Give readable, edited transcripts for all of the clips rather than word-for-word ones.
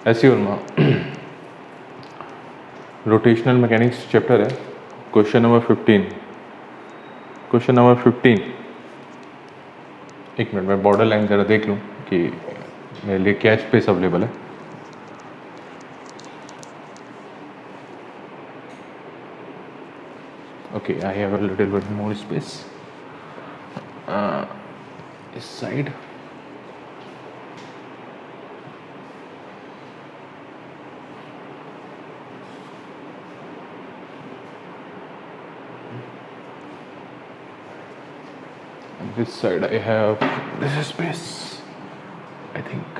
ऐसी उर्मा rotational mechanics chapter है। Question number 15। Question number 15, एक मिनट मैं बॉर्डर लाइन ज़रा देख लूँ कि मेरे लिए क्या स्पेस अवेलेबल है। Okay, I have a little bit more space इस side. This side I have this space, I think.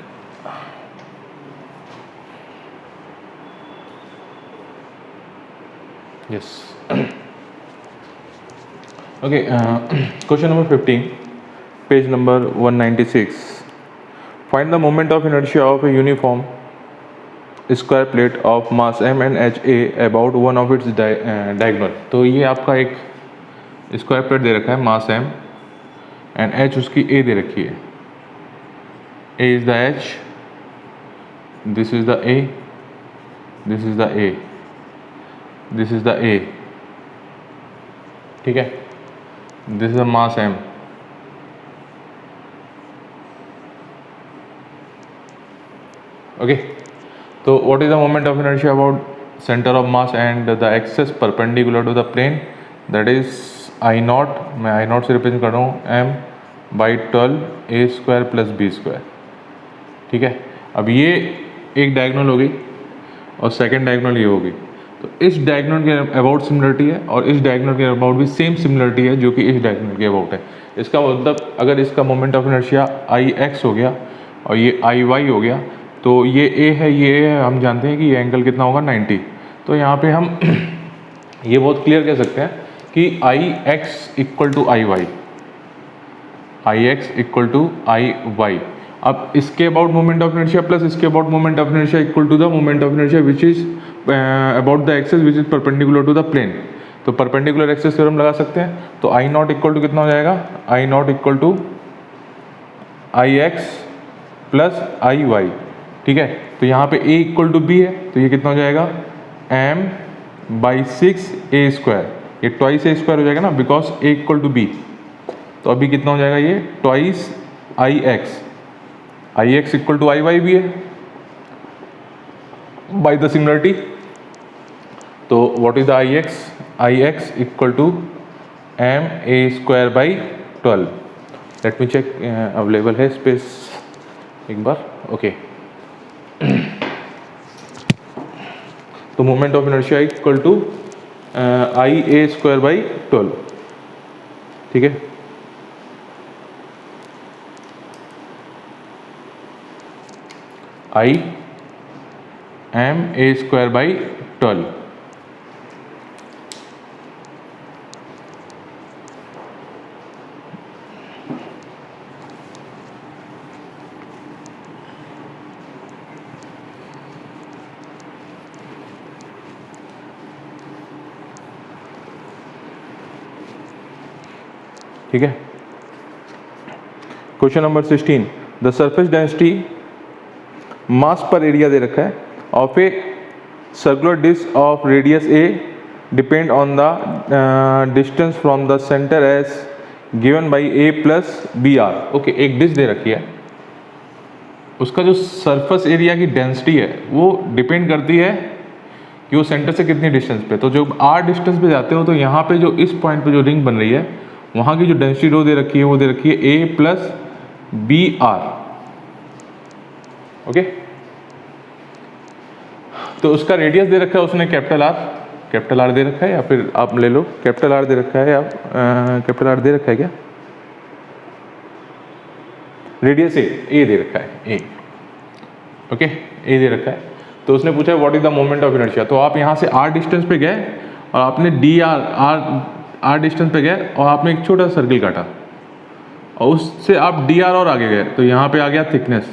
Yes. Okay, question number 15, page number 196. Find the moment of inertia of a uniform square plate of mass m and h a about one of its diagonal. तो ये आपका एक square plate दे रखा है, mass m and h उसकी a दे रखी है। a is the h, this is the a, this is the a, this is the a, ठीक है। This is the mass m, okay. तो what is the moment of inertia about centre of mass and the axis perpendicular to the plane, that is I naught, मैं I not से represent कर रहा हूँ m/12 a square plus b square, ठीक है। अब ये एक डायगोनल होगी और सेकंड डायगोनल ये होगी, तो इस डायगोनल के अबाउट सिमिलरिटी है और इस डायगोनल के अबाउट भी सेम सिमिलरिटी है जो कि इस डायगोनल के अबाउट है। इसका मतलब अगर इसका मोमेंट ऑफ इनर्शिया Ix हो गया और ये Iy हो गया, तो ये a है, ये a है, हम जानते हैं कि ये एंगल कितना होगा 90। तो यहाँ पे हम ये बहुत क्लियर कह सकते हैं कि Ix equal to Iy, Ix equal to Iy। अब इसके about moment of inertia plus इसके about moment of inertia equal to the moment of inertia which is about the axis which is perpendicular to the plane. तो perpendicular axis theorem लगा सकते हैं। तो आई naught equal to कितना हो जाएगा, I naught equal to Ix plus Iy, ठीक है। तो यहाँ पे a इक्वल टू b है, तो ये कितना हो जाएगा m/6 a स्क्वायर, ये ट्वाइस a स्क्वायर हो जाएगा ना, because a equal to b। तो अभी कितना हो जाएगा, ये twice Ix equal to Iy भी है बाय द सिमिलरिटी। तो what is the Ix equal to m a square by 12। Let me check available है स्पेस एक बार, ओके। तो moment of inertia equal to Ia square by 12, ठीक है। I m a square by 12, ठीक है। Question number 16, the surface density mass पर area दे रखा है of a circular disc of radius a depend on the distance from the centre as given by a plus B r. Okay, एक disc दे रखी है, उसका जो सरफेस एरिया की डेंसिटी है वो डिपेंड करती है कि वो सेंटर से कितनी डिस्टेंस पे। तो जब r डिस्टेंस पे जाते हो तो यहाँ पे जो इस पॉइंट पे जो रिंग बन रही है वहाँ की जो डेंसिटी रो दे रखी है वो दे रखी है a plus B r, okay. तो उसका रेडियस दे रखा है उसने कैपिटल आर दे रखा है, या फिर आप ले लो कैपिटल आर दे रखा है, या कैपिटल आर दे रखा है क्या, रेडियस ए दे रखा है, ए, ओके, ए दे रखा है। तो उसने पूछा what is the moment of inertia. तो आप यहाँ से r डिस्टेंस पे गए और आपने r डिस्टेंस पे गए और आपने एक छोटा सर्किल काटा और उससे आप dr और आगे गए, तो यहाँ पे आ गया थिकनेस,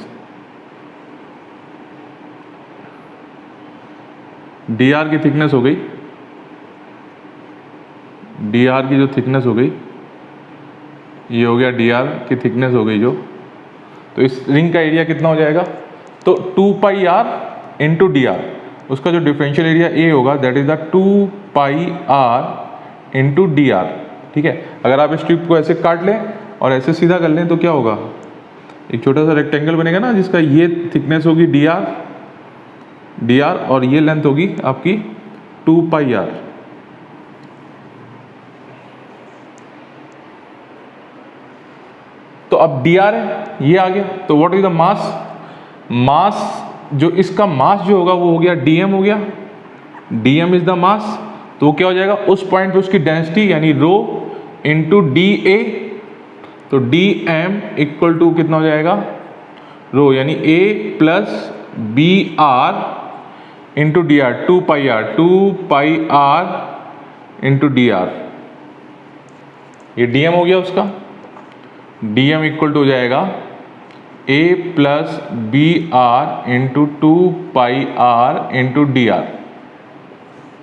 dr की थिकनेस हो गई, dr की जो थिकनेस हो गई ये हो गया dr की थिकनेस हो गई जो। तो इस रिंग का एरिया कितना हो जाएगा, तो 2 pi r into D r, उसका जो डिफरेंशियल एरिया ए होगा that is the 2 pi are into D R. ठीक है, अगर आप इस ट्यूब को ऐसे काट लें और ऐसे सीधा कर लें तो क्या होगा, एक छोटा सा रेक्टेंगल बनेगा ना, जिसका ये थिकनेस होगी डी आर और ये लेंथ होगी आपकी 2 पाई आर। तो अब डी आर है, ये आ गया। तो व्हाट इज द मास, जो इसका मास जो होगा वो हो गया डीएम हो गया, डीएम इज द मास। तो वो क्या हो जाएगा, उस पॉइंट पे उसकी डेंसिटी यानी रो इंटू डी ए, तो डी एम इक्वल टू कितना हो जाएगा, रो यानी A plus B R into D R, 2 pi are into D R. ये डीएम हो गया उसका, डीएम इक्वल टू हो जाएगा A plus B R into 2 pi are into D R.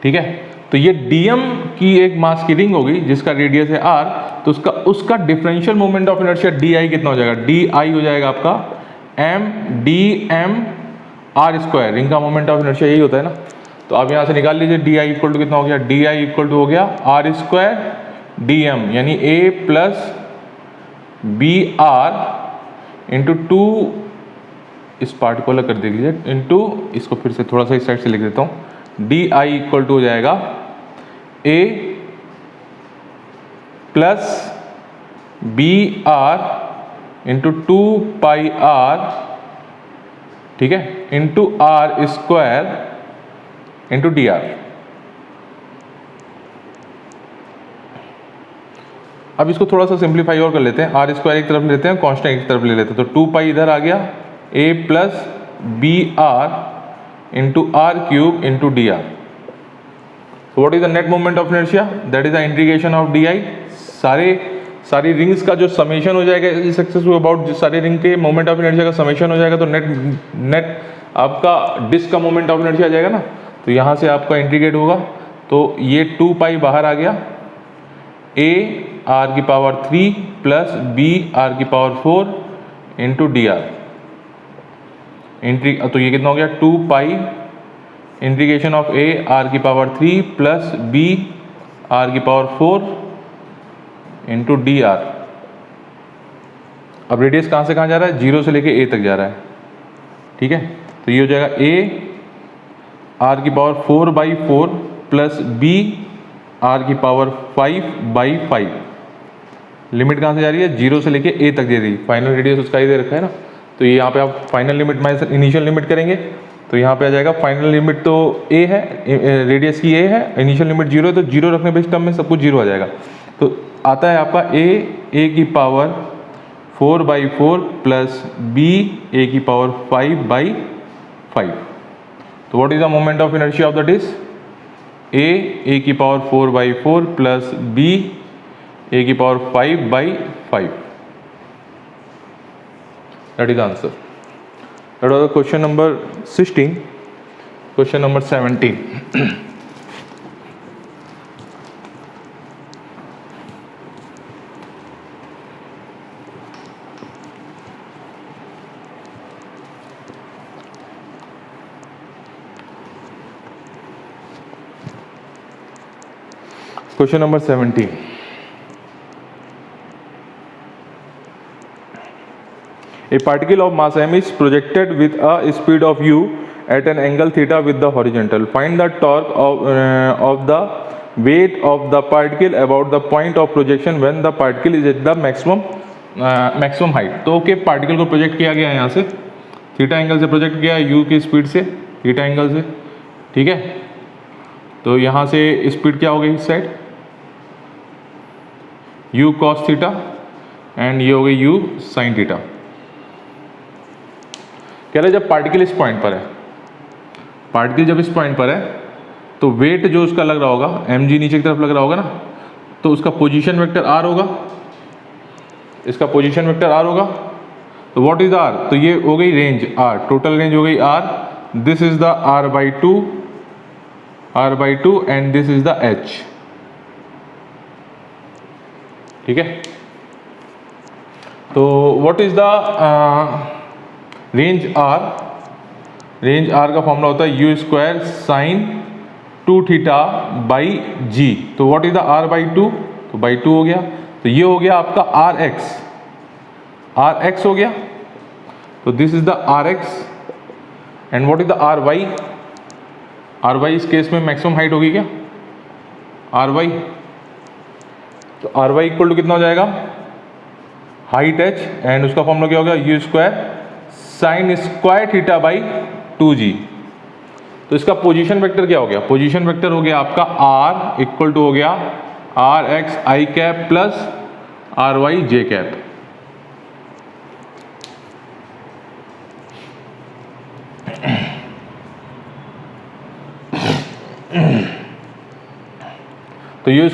ठीक है, तो ये डीएम की एक मास की रिंग होगी जिसका रेडियस है आर, तो उसका differential moment of inertia d I कितना हो जाएगा, डी आई हो जाएगा आपका m d m r square. Ring का मोमेंट ऑफ इनर्शिया यही होता है ना। तो आप यहाँ से निकाल लीजिए, डी आई इक्वल टू कितना हो गया, डी आई इक्वल टू हो गया आर स्क्वायर डी एम यानी A plus B R into 2, इस पार्ट को अलग कर दीजिए, इंटू इसको फिर से थोड़ा सा इस साइड से लिख देता हूँ, डी आई इक्वल टू हो जाएगा A plus B R into 2 pi R, ठीक है, into R square into D R. अब इसको थोड़ा सा सिंप्लीफाई और कर लेते हैं, आर स्क्वायर एक तरफ लेते हैं, कांस्टेंट एक तरफ ले लेते हैं, तो 2 पाई इधर आ गया, A plus B R into R cube into D R. So what is the net moment of inertia? That is the integration of di। सारी रिंग्स का जो समेशन हो जाएगा इस एक्सिस टू अबाउट, सारे रिंग के मोमेंट ऑफ इनर्शिया का summation हो जाएगा, तो नेट आपका डिस्क का मोमेंट ऑफ इनर्शिया आ जाएगा ना। तो यहाँ से आपका इंटीग्रेट होगा, तो ये 2 पाई बाहर आ गया, a r की पावर 3 प्लस b r की पावर 4 इंटू डी आर। तो ये कितना हो गया, 2 पाई इंटीग्रेशन ऑफ a r की पावर 3 प्लस b r की पावर 4 इंटू डी आर। अब रेडियस कहाँ से कहाँ जा रहा है, 0 से लेके a तक जा रहा है। ठीक है, तो ये हो जाएगा a r की पावर 4/4 प्लस b r की पावर 5/5। लिमिट कहाँ से जा रही है, 0 से लेके a तक दे रही, फाइनल रेडियस उसका ही दे रखा है ना। तो ये यहाँ पे आप final limit minus initial limit करेंगे, तो यहाँ पे आ जाएगा फाइनल लिमिट तो a है, रेडियस की a है, इनिशियल लिमिट 0 है, तो 0 रखने पे इस टर्म में सब कुछ 0 आ जाएगा। तो आता है आपका a की पावर 4/4 प्लस b a की पावर 5/5। तो what is the moment of inertia of the disc, a की पावर 4/4 प्लस b a की power 5/5। That is the answer. That was the question number 16। Question number 17। Question number 17. A particle of mass m is projected with a speed of u at an angle theta with the horizontal. Find the torque of the weight of the particle about the point of projection when the particle is at the maximum height. तो okay, particle को project किया गया है यहाँ से, theta angle से project किया है, u की स्पीड से, थीटा एंगल से। ठीक है, तो यहाँ से स्पीड क्या हो गई इस side, u cos theta, and ये हो गई u sin थीटा। कह रहे जब पार्टिकल इस पॉइंट पर है, पार्टिकल जब इस पॉइंट पर है तो वेट जो उसका लग रहा होगा mg नीचे की तरफ लग रहा होगा ना, तो उसका पोजीशन वेक्टर r होगा, इसका पोजीशन वेक्टर r होगा। तो व्हाट इज r, तो ये हो गई रेंज r, टोटल रेंज हो गई r, this is the r/2 and this is the h। ठीक है, तो what is the range r, range R का फॉर्मूला होता है U square sine 2 theta by G. तो what is the R by 2, तो बाई 2 हो गया। तो ये हो गया आपका आर एक्स हो गया। तो this is the r x and what is the r y. R y इस केस में मैक्सिमम हाइट होगी क्या, आर वाई। तो आर वाई इक्वल टू कितना हो जाएगा, हाइट एच एंड उसका फॉर्मूला क्या हो गया, u square sine square theta by 2g। तो इसका पोजीशन वेक्टर क्या हो गया, पोजीशन वेक्टर हो गया आपका आर इक्वल टू हो गया आर एक्स आई कैप प्लस आर वाई जे कैप। तो U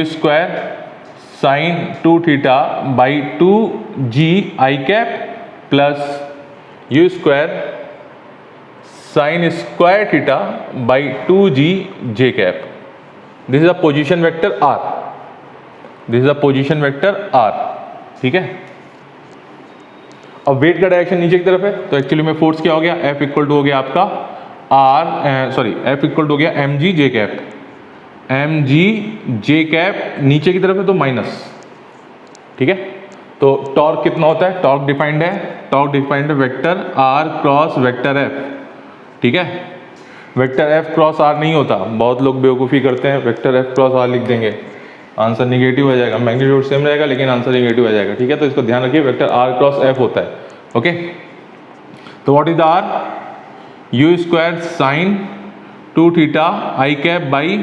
square sine 2 theta by 2g I cap plus you square sine square theta by 2g J cap. This is a position vector R, this is a position vector R. ठीक है, अब wait का direction नीचे की तरफ है, तो actually में फोर्स क्या हो गया, F इक्वल टू हो गया आपका F इक्वल टू हो गया mg j cap. mg j cap नीचे की तरफ है तो माइनस। ठीक है, तो टॉर्क कितना होता है, टॉर्क डिफाइंड है vector r cross vector f। ठीक है, वेक्टर f क्रॉस r नहीं होता, बहुत लोग बेवकूफ़ी करते हैं, वेक्टर f क्रॉस r लिख देंगे, आंसर निगेटिव आ जाएगा, मैग्नीट्यूड सेम रहेगा लेकिन आंसर निगेटिव आ जाएगा। ठीक है, तो इसको ध्यान रखिए, वेक्टर r क्रॉस f होता है। ओके, तो what is the r, u square sine 2 theta I cap by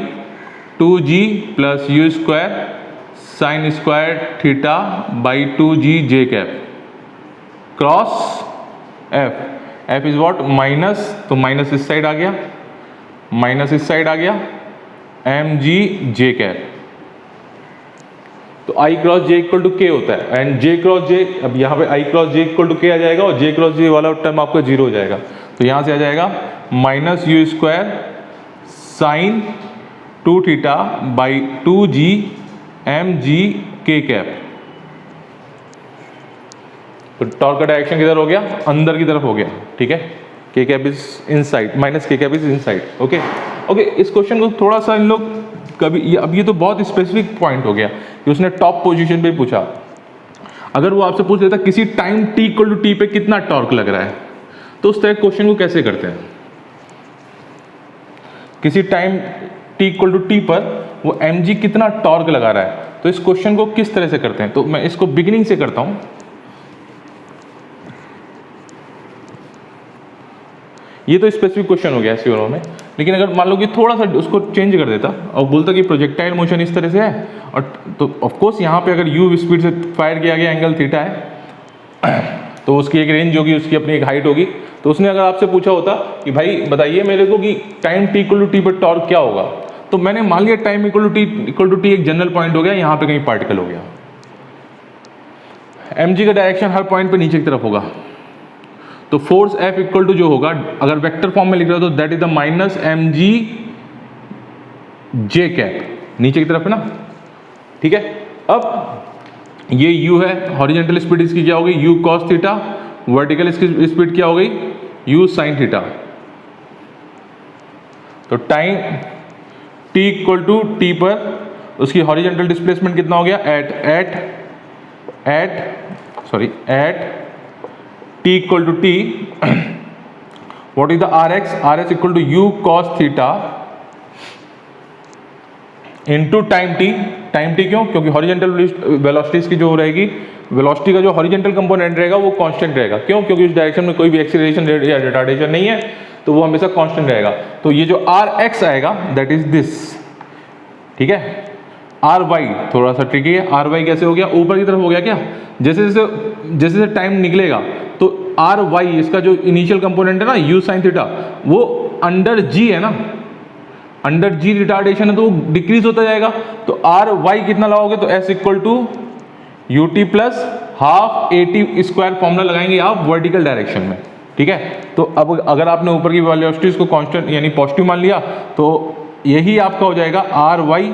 2g plus you square sine square theta by 2g J cap cross f is what minus, तो minus इस side आ गया, minus इस side आ गया mg j cap. तो i cross j equal to k होता है एंड j क्रॉस j, अब यहाँ पे i cross j equal to k आ जाएगा और j क्रॉस j वाला टर्म आपका 0 हो जाएगा। तो यहाँ से आ जाएगा minus u square sine 2 theta by 2g mg k cap. तो टॉर्क का डायरेक्शन किधर हो गया, अंदर की तरफ हो गया। ठीक है, k cap is inside, minus k cap is inside. Okay, इस क्वेश्चन को थोड़ा सा इन लोग कभी अब ये तो बहुत स्पेसिफिक पॉइंट हो गया कि उसने टॉप पोजीशन पे पूछा। अगर वो आपसे पूछ लेता किसी time t equal to t पे कितना टॉर्क लग रहा है, तो उस तरह क्वेश्चन को कैसे करते हैं, किसी time t equal to t पर वो mg कितना टॉर्क लगा रहा है, तो इस क्वेश्चन को किस तरह से करते हैं। तो मैं इसको बिगिनिंग से करता हूं। ये तो स्पेसिफिक क्वेश्चन हो गया सीओ में, लेकिन अगर मान लो कि थोड़ा सा उसको चेंज कर देता और बोलता कि प्रोजेक्टाइल मोशन इस तरह से है, और तो ऑफकोर्स यहाँ पे अगर u स्पीड से फायर किया गया एंगल थीटा है तो उसकी एक रेंज होगी, उसकी अपनी एक हाइट होगी। तो उसने अगर आपसे पूछा होता कि भाई बताइए मेरे को कि time t equal to t पर टॉर्क क्या होगा, तो मैंने मान लिया टाइम इक्वल टू टी एक जनरल पॉइंट हो गया, यहाँ पे कहीं पार्टिकल हो गया। mg का डायरेक्शन हर पॉइंट पे नीचे की तरफ होगा, तो फोर्स F इक्वल टू जो होगा, अगर वेक्टर फॉर्म में लिख रहे हो तो that is the minus mg j cap, नीचे की तरफ है ना। ठीक है, अब ये u है, हॉरिजॉन्टल स्पीड इसकी क्या हो गई, u cos थीटा, वर्टिकल इसकी स्पीड क्या हो गई, u sin थीटा। तो time t equal to t पर उसकी हॉरिजॉन्टल डिस्प्लेसमेंट कितना हो गया, at t equal to t, what is the RX equal to u cos theta into time t क्यों, क्योंकि हॉरिजॉन्टल वेलोसिटीज की जो रहेगी, वेलोसिटी का जो हॉरिजॉन्टल कंपोनेंट रहेगा वो कांस्टेंट रहेगा। क्यों, क्योंकि उस डायरेक्शन में कोई भी एक्सीलरेशन या रिटार्डेशन नहीं है, तो वो हमेशा कांस्टेंट रहेगा। तो ये जो RX आएगा दैट इज दिस। ठीक है, RY थोड़ा सा ट्रिकी है, RY कैसे हो गया, ऊपर की तरफ हो गया क्या, जैसे जैसे टाइम निकलेगा तो RY इसका जो इनिशियल कंपोनेंट है ना u sin थीटा, वो अंडर g है ना, अंडर g रिटार्डेशन है तो वो डिक्रीज होता जाएगा। तो RY कितना लगाओगे, तो s equal to ut plus half AT square formula लगाएंगे आप वर्टिकल डायरेक्शन में। ठीक है, तो अब अगर आपने ऊपर की वेलोसिटीज को कांस्टेंट यानी पॉजिटिव मान लिया तो यही आपका हो जाएगा RY,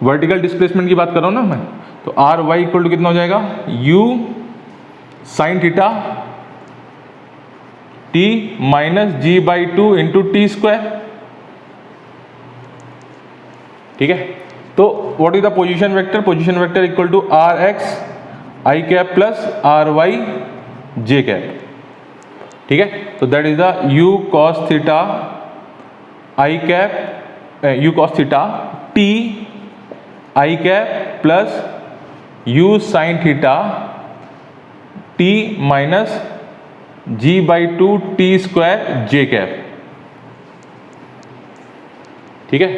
वर्टिकल डिस्प्लेसमेंट की बात कर रहा हूं ना मैं, तो RY इक्वल टू कितना हो जाएगा, u sin theta t minus g by two into t square. ठीक है, तो what is the position vector? Position vector equal to r x I cap plus R Y J cap. ठीक है, तो that is the u cos theta I cap u cos theta t i cap plus u sine theta t minus g by two t square j cap. ठीक है,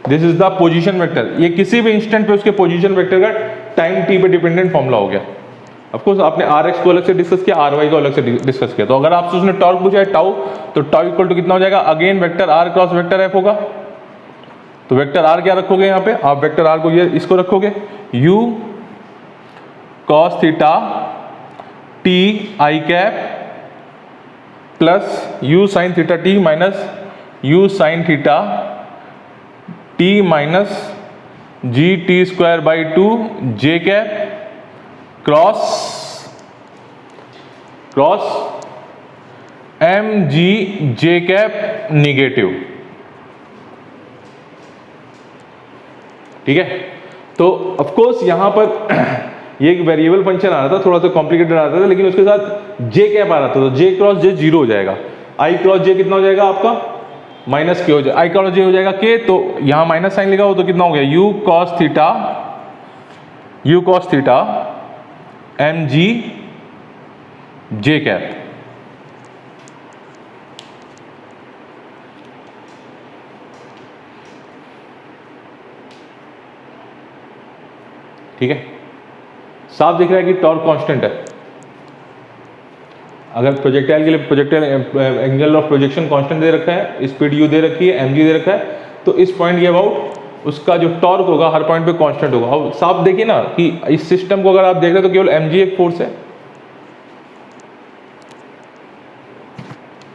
this is the position vector. ये किसी भी instant पे उसके position vector का time T पे dependent formula हो गया। ऑफ कोर्स आपने आर एक्स को अलग से डिस्कस किया, आर वाई को अलग से डिस्कस किया। तो अगर आपसे उसने टॉर्क पूछा है टाउ, तो टाउ इक्वल टू कितना हो जाएगा? Again vector r cross vector f होगा। तो वेक्टर आर क्या रखोगे यहाँ पे? आप वेक्टर आर को ये इसको रखोगे u cos theta t i cap plus u sine theta t minus u sine theta t minus g t square by two j cap cross m g j cap negative. ठीक है, तो of course यहां पर ये एक variable function आ रहा था, थोड़ा सा कॉम्प्लिकेटेड आ रहा था, लेकिन उसके साथ जे कैप आ रहा था, तो जे क्रॉस जे जीरो हो जाएगा। आई क्रॉस जे कितना हो जाएगा आपका? माइनस के हो जाएगा। आई क्रॉस जे हो जाएगा के, तो यहां माइनस साइन लिखा हो तो कितना हो गया? U cos theta m g j cap. ठीक है, साफ दिख रहा है कि टॉर्क कांस्टेंट है। अगर प्रोजेक्टाइल के लिए projectile angle of projection constant दे रखा है, स्पीड यू दे रखी है, mg दे रखा है, तो इस पॉइंट के अबाउट उसका जो टॉर्क होगा हर पॉइंट पे कांस्टेंट होगा। अब साफ देखिए ना कि इस सिस्टम को अगर आप देख रहे हो तो केवल mg एक फोर्स है,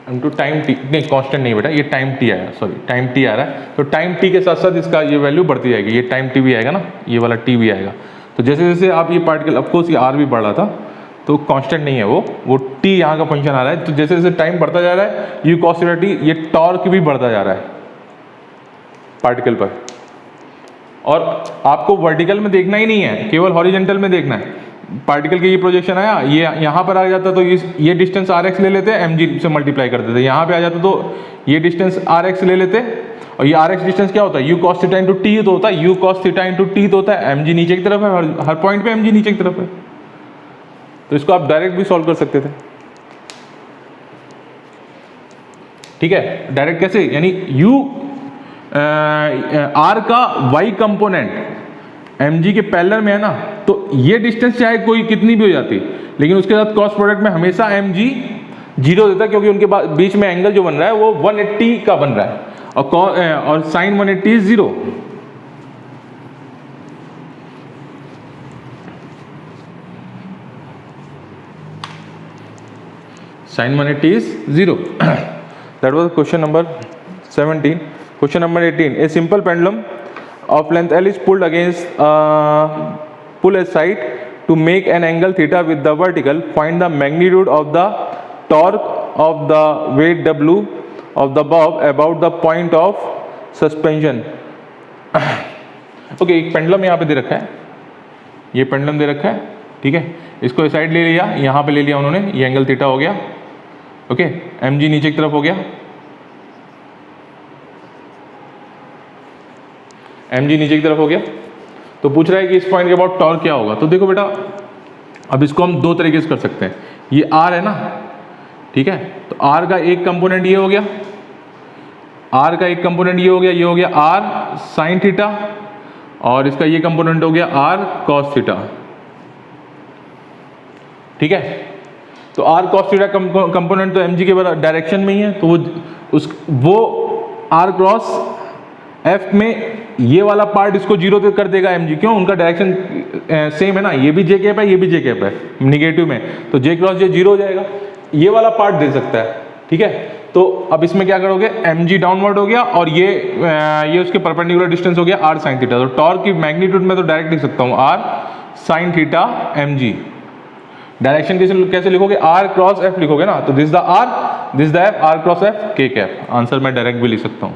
इनटू टाइम टी, नहीं कांस्टेंट नहीं बेटा, ये टाइम टी आया, सॉरी टाइम टी आ रहा है। तो टाइम टी के साथ साथ इसका ये वैल्यू बढ़ती जाएगी, ये टाइम टी भी आएगा ना, ये वाला टी भी आएगा। तो जैसे जैसे आप ये पार्टिकल, ऑफकोर्स ये आर भी बढ़ रहा था, तो कांस्टेंट नहीं है वो टी यहाँ का फंक्शन आ रहा है। तो जैसे जैसे टाइम बढ़ता जा रहा है, यू कॉस थीटा टी, ये टॉर्क भी बढ़ता जा रहा है पार्टिकल पर। और आपको वर्टिकल में देखना ही नहीं है, केवल हॉरिजेंटल में देखना है। पार्टिकल के ये प्रोजेक्शन आया, ये यहाँ पर आ जाता तो ये डिस्टेंस आर एक्स ले लेते, mg से मल्टीप्लाई कर देते। यहाँ पे आ जाता तो ये डिस्टेंस आर एक्स ले लेते, और ये आर एक्स डिस्टेंस क्या होता है? You cos theta into T तो होता है, you cos theta into T तो होता है, mg नीचे की तरफ है, हर पॉइंट पे mg नीचे की तरफ है। तो इसको आप डायरेक्ट भी सॉल्व कर सकते थे। ठीक है, डायरेक्ट कैसे? यानी u आर का y कंपोनेंट mg के पैरेलल में है ना, तो ये डिस्टेंस चाहे कोई कितनी भी हो जाती, लेकिन उसके साथ क्रॉस प्रोडक्ट में हमेशा mg जीरो देता है, क्योंकि उनके बीच में एंगल जो बन रहा है वो 180 का बन रहा है, और sine 180 is zero. Sin 180 is 0. That was question number 17. Question number 18. A simple pendulum of length L is pulled against pull aside to make an angle theta with the vertical. Find the magnitude of the torque of the weight W of the bob about the point of suspension. Okay, एक pendulum यहाँ पे दे रखा है, ये pendulum दे रखा है, ठीक है। इसको इस साइड ले लिया, यहाँ पे ले लिया उन्होंने, ये एंगल थीटा हो गया, ओके। mg नीचे की तरफ हो गया, mg नीचे की तरफ हो गया। तो पूछ रहा है कि इस पॉइंट के अबाउट टॉर्क क्या होगा। तो देखो बेटा, अब इसको हम दो तरीके से कर सकते हैं। ये r है ना, ठीक है, तो r का एक कंपोनेंट ये हो गया, r का एक कंपोनेंट ये हो गया, ये हो गया r साइन थीटा, और इसका ये कंपोनेंट हो गया r कॉस थीटा, ठीक है। तो r cos थीटा कंपोनेंट तो mg के डायरेक्शन में ही है, तो वो r क्रॉस f में ये वाला पार्ट इसको जीरो कर देगा mg, क्यों? उनका डायरेक्शन सेम है ना, ये भी j कैप है, ये भी j कैप है निगेटिव में, तो j क्रॉस j जीरो हो जाएगा, ये वाला पार्ट दे सकता है, ठीक है। तो अब इसमें क्या करोगे, mg डाउनवर्ड हो गया, और ये उसके परपेंडिकुलर डिस्टेंस हो गया r साइन थीटा। तो टॉर्क की मैग्नीट्यूड में तो डायरेक्ट लिख सकता हूँ r sine theta mg। Direction कैसे लिखोगे, r क्रॉस f लिखोगे ना, तो this the r this the f, r cross f k cap. Answer मैं डायरेक्ट भी लिख सकता हूं।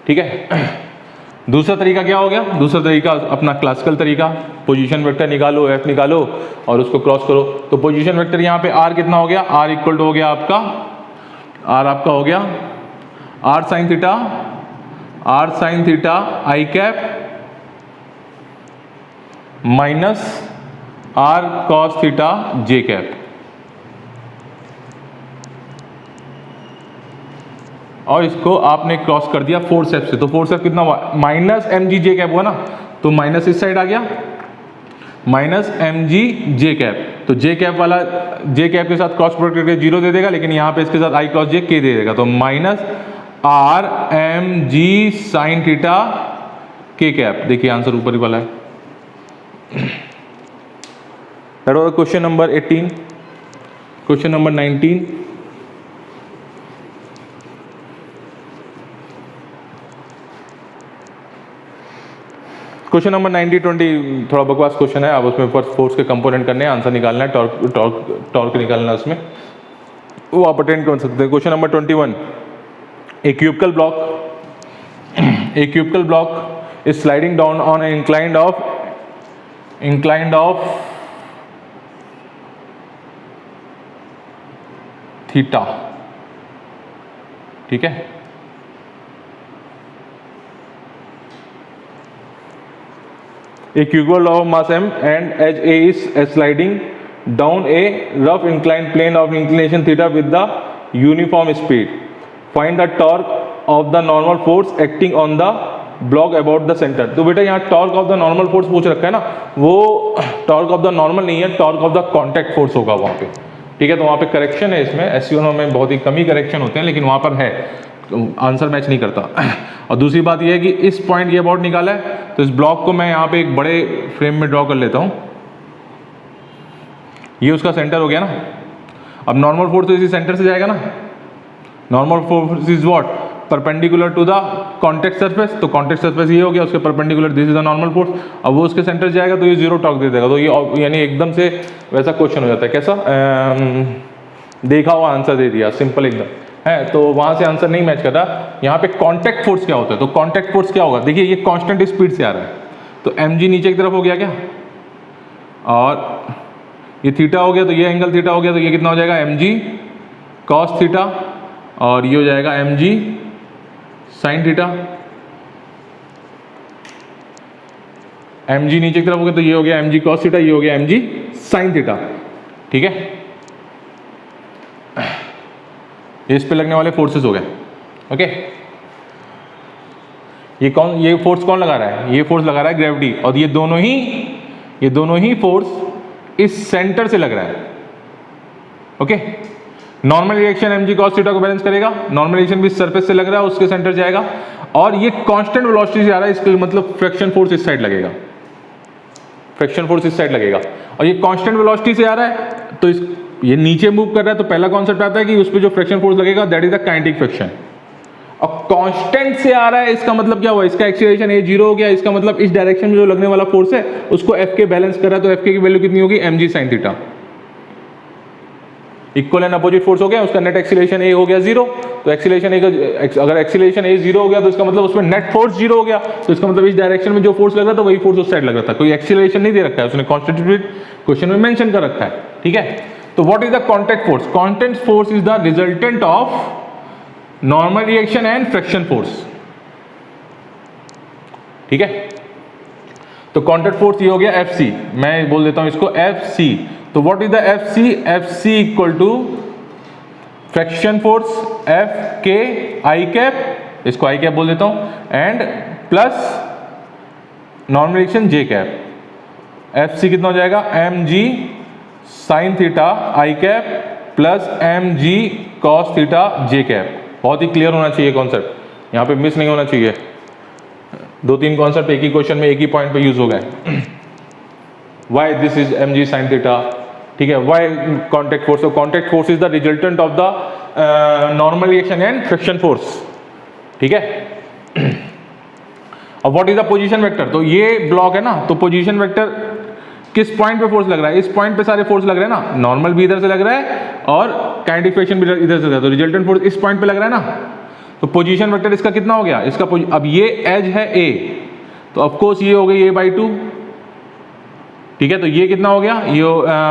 ठीक है, दूसरा तरीका क्या हो गया? दूसरा तरीका अपना क्लासिकल तरीका, पोजीशन वेक्टर निकालो, एफ निकालो और उसको क्रॉस करो। तो पोजीशन वेक्टर यहाँ पे आर कितना हो गया? आर इक्वल टू हो गया आपका, आर आपका हो गया आर साइन थीटा आई cap minus r cos theta जे कैप। और इसको आपने क्रॉस कर दिया फोर्स एफ से, तो फोर्स एफ कितना हुआ? Minus M g j cap हुआ ना, तो माइनस इस साइड आ गया, minus M g j cap. तो जे कैप वाला जे कैप के साथ क्रॉस प्रोडक्ट करके जीरो दे देगा, लेकिन यहाँ पे इसके साथ आई क्रॉस जे के दे देगा, तो माइनस आर एम जी साइन थीटा के कैप। देखिए आंसर ऊपर ही वाला है। That was question number 18। Question number 19, question number 90 20 थोड़ा बकवास क्वेश्चन है। अब उसमें फोर्स के कंपोनेंट करने हैं, आंसर निकालना है, टॉर्क निकालना है उसमें, वो आप अटेंड कर सकते हैं। Question number 21, a cubical block is sliding down on an inclined of theta। ठीक है, a cubical of mass m and as a is sliding down a rough inclined plane of inclination theta with the uniform speed। Find the torque of the normal force acting on the block about the center। तो बेटा यहाँ torque of the normal force पूछ रखा है ना, वो torque of the normal नहीं है, torque of the contact force होगा वहाँ पे। ठीक है, तो वहाँ पे करेक्शन है इसमें, एससीओ में बहुत ही कम ही करेक्शन होते हैं, लेकिन वहाँ पर है, आंसर मैच नहीं करता। और दूसरी बात यह है कि इस पॉइंट ये अबाउट निकाला है, तो इस ब्लॉक को मैं यहाँ पे एक बड़े फ्रेम में ड्रॉ कर लेता हूँ। ये उसका सेंटर हो गया ना। अब नॉर्मल फोर्स तो इसी सेंटर से जाएगा ना, normal force is what? Perpendicular to the contact surface. तो कॉन्टैक्ट सरफेस ये हो गया, उसके परपेंडिकुलर this is the normal force. अब वो उसके सेंटर जाएगा तो ये जीरो टॉर्क दे देगा, तो ये यानी एकदम से वैसा क्वेश्चन हो जाता है। कैसा? देखा हुआ आंसर दे दिया, सिंपल एकदम है, तो वहां से आंसर नहीं मैच कर रहा। यहाँ पे कॉन्टैक्ट फोर्स क्या होता है? तो कॉन्टैक्ट फोर्स क्या होगा? देखिए ये कांस्टेंट स्पीड से आ रहा है, तो एम जी नीचे की तरफ हो गया क्या, और ये थीटा हो गया, तो ये एंगल थीटा हो गया, तो ये कितना हो जाएगा? एम जी कॉस थीटा, और ये हो जाएगा M G sine theta. M g नीचे की तरफ हो गया, तो ये हो गया एम जी कॉस थीटा, ये हो गया एम जी साइन थीटा। ठीक है, इस पे लगने वाले फोर्सेस हो गए। ओके, ये फोर्स कौन लगा रहा है? ये फोर्स लगा रहा है ग्रेविटी, और ये दोनों ही फोर्स इस सेंटर से लग रहा है। ओके, नॉर्मल रिएक्शन एम जी कॉस थीटा को बैलेंस करेगा, नॉर्मल रिएक्शन भी सरफेस से लग रहा है, उसके सेंटर जाएगा, और ये कांस्टेंट वेलोसिटी से आ रहा है, इसका मतलब फ्रिक्शन फोर्स इस साइड लगेगा, फ्रिक्शन फोर्स इस साइड लगेगा, और ये कांस्टेंट वेलोसिटी से आ रहा है, तो ये नीचे मूव कर रहा है, तो पहला कॉन्सेप्ट आता है कि उस पर जो फ्रिक्शन फोर्स लगेगा that is the kinetic friction. और कांस्टेंट से आ रहा है, इसका मतलब क्या हुआ? इसका एक्सीलरेशन ए जीरो हो गया, इसका मतलब इस डायरेक्शन में जो लगने वाला फोर्स है उसको एफ के बैलेंस कर रहा है, तो एफ के की वैल्यू कितनी होगी? M ji sine theta. Equal and opposite force हो गया, उसका नेट एक्सीलरेशन ए हो गया जीरो, तो एक्सीलरेशन ए का अगर एक्सीलरेशन ए जीरो हो गया तो इसका मतलब उसमें नेट फोर्स जीरो हो गया, तो इसका मतलब इस डायरेक्शन में जो फोर्स लग रहा था वही फोर्स उस साइड लग रहा था। कोई एक्सीलरेशन नहीं दे रखा है, उसने कॉन्स्टिट्यूटेड क्वेश्चन में मेंशन कर रखा है। ठीक है, तो what is the contact force? Contact force is the resultant of normal reaction and friction force. ठीक है, तो कॉन्टैक्ट फोर्स ये हो गया एफ सी, मैं बोल देता हूं इसको एफ सी। तो what is the F C? F C equal to friction force F के आई कैप, इसको आई कैप बोल देता हूं, and plus normal reaction J cap. F C कितना हो जाएगा? एम जी साइन थीटा आई कैप प्लस एम जी cos theta जे cap. बहुत ही क्लियर होना चाहिए कॉन्सेप्ट, यहाँ पे मिस नहीं होना चाहिए। 2-3 कॉन्सेप्ट एक ही क्वेश्चन में एक ही पॉइंट पे यूज हो गए। Why this is m ji sine theta, ठीक है, why contact force? Contact force is the resultant of the normal reaction and friction force. ठीक है, अब what is the position vector? तो ये ब्लॉक है ना, तो पोजीशन वेक्टर किस पॉइंट पे फोर्स लग रहा है, इस पॉइंट पे सारे फोर्स लग रहे हैं ना, नॉर्मल भी इधर से लग रहा है और काइनेटिक फ्रिक्शन भी इधर से लग रहा है, तो रिजल्टेंट फोर्स इस पॉइंट पे लग रहा है ना। तो पोजीशन वेक्टर इसका कितना हो गया, इसका अब ये एज है ए, तो ऑफ कोर्स ये हो गई a/2, ठीक है। तो ये कितना हो गया, ये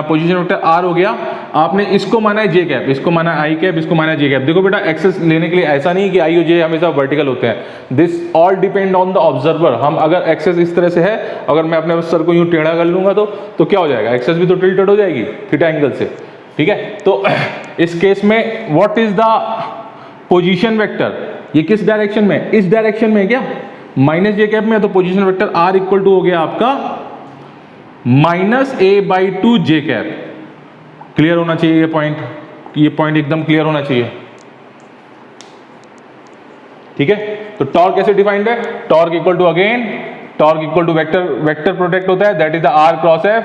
पोजीशन वेक्टर आर हो गया। आपने इसको माना है जे कैप, इसको माना है आई कैप, इसको माना है जे कैप। देखो बेटा एक्सेस लेने के लिए ऐसा नहीं कि आई और जे हमेशा वर्टिकल होते हैं, this all depend on the observer. हम अगर एक्सेस इस तरह से है, अगर मैं अपने सर को यूं टेढ़ा कर लूंगा तो क्या हो जाएगा, एक्सेस भी तो टिल्टेड हो जाएगी थीटा एंगल से, ठीक है। तो इस केस में what is the position vector, ये किस डायरेक्शन में, इस डायरेक्शन में क्या, माइनस जे कैप में, तो position vector r equal to हो गया आपका -a/2 जे कैप। क्लियर होना चाहिए ये पॉइंट एकदम क्लियर होना चाहिए, ठीक है। तो टॉर्क कैसे डिफाइंड है, torque equal to again torque equal to vector product होता है, that is the R cross F,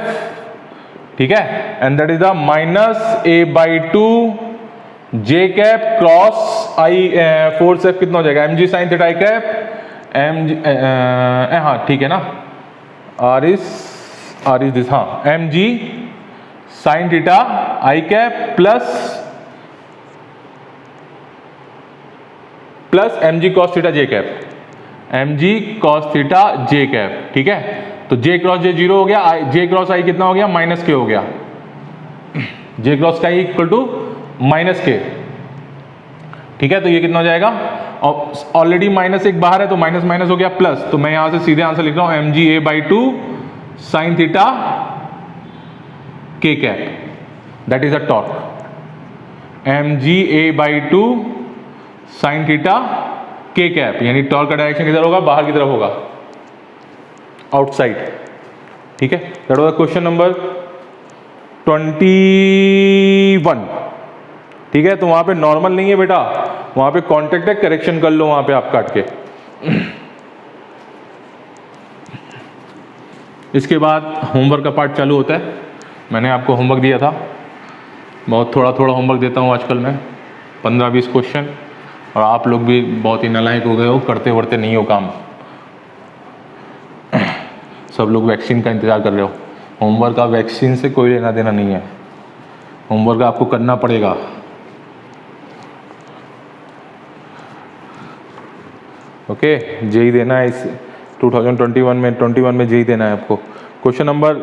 ठीक है, and that is the -a/2 J cap cross I, force F कितना हो जाएगा, mg sin थीटा आई cap, mg हाँ ठीक है ना, आर इज दिस, हाँ mg sin थीटा आई cap plus mg cos theta जे कैप, mg cos थीटा जे cap, ठीक है। तो j क्रॉस j 0 हो गया, j क्रॉस i कितना हो गया, -k हो गया, j cross i equal to -k, ठीक है। तो ये कितना हो जाएगा, ऑलरेडी -1 बाहर है तो माइनस माइनस हो गया प्लस, तो मैं यहां से सीधे आंसर लिख रहा हूं mg a/2 sin theta k cap, that is a torque, mg a/2 sin theta k cap, यानी टॉर्क का डायरेक्शन किधर होगा, बाहर की तरफ होगा, आउटसाइड, ठीक है। दैट वाज क्वेश्चन नंबर 21, ठीक है। तो वहां पे नॉर्मल नहीं है बेटा, वहां पे कॉन्टेक्ट है, करेक्शन कर लो वहां पे आप काट के। इसके बाद होमवर्क का पार्ट चालू होता है। मैंने आपको होमवर्क दिया था, बहुत थोड़ा होमवर्क देता हूँ आजकल मैं, 15-20 क्वेश्चन, और आप लोग भी बहुत ही नालायक हो गए हो, करते वर्ते नहीं हो काम, सब लोग वैक्सीन का इंतज़ार कर रहे हो। होमवर्क का वैक्सीन से कोई लेना देना नहीं है, होमवर्क आपको करना पड़ेगा। ओके, जेई देना है इस 2021 में जेई देना है आपको। क्वेश्चन नंबर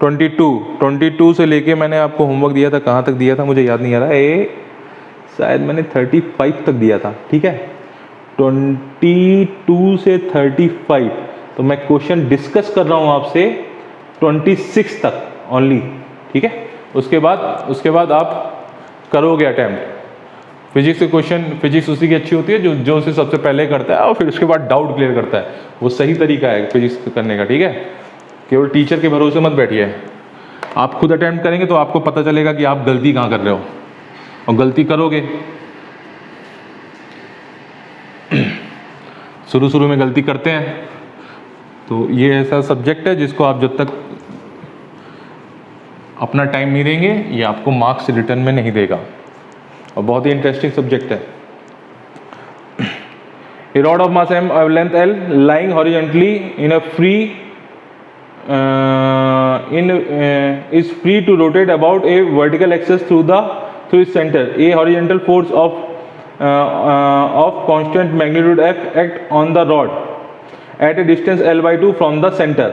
22 से लेके मैंने आपको होमवर्क दिया था, कहाँ तक दिया था मुझे याद नहीं आ रहा, शायद मैंने 35 तक दिया था, ठीक है। 22 से 35, तो मैं क्वेश्चन डिस्कस कर रहा हूँ आपसे 26 तक ओनली, ठीक है। उसके बाद आप करोगे अटेम्प्ट। फिजिक्स के क्वेश्चन, फिजिक्स उसी की अच्छी होती है जो उसे सबसे पहले करता है और फिर उसके बाद डाउट क्लियर करता है, वो सही तरीका है फिजिक्स करने का, ठीक है। केवल टीचर के भरोसे मत बैठिए, आप खुद अटेम्प्ट करेंगे तो आपको पता चलेगा कि आप गलती कहाँ कर रहे हो, और गलती करोगे, शुरू में गलती करते हैं, तो ये ऐसा सब्जेक्ट है जिसको आप जब तक अपना टाइम नहीं देंगे ये आपको मार्क्स रिटर्न में नहीं देगा, और बहुत ही इंटरेस्टिंग सब्जेक्ट है। A rod of mass m of length L lying horizontally in a free is free to rotate about a vertical axis through its center. A horizontal force of constant magnitude F act on the rod at a distance L/2 from the center.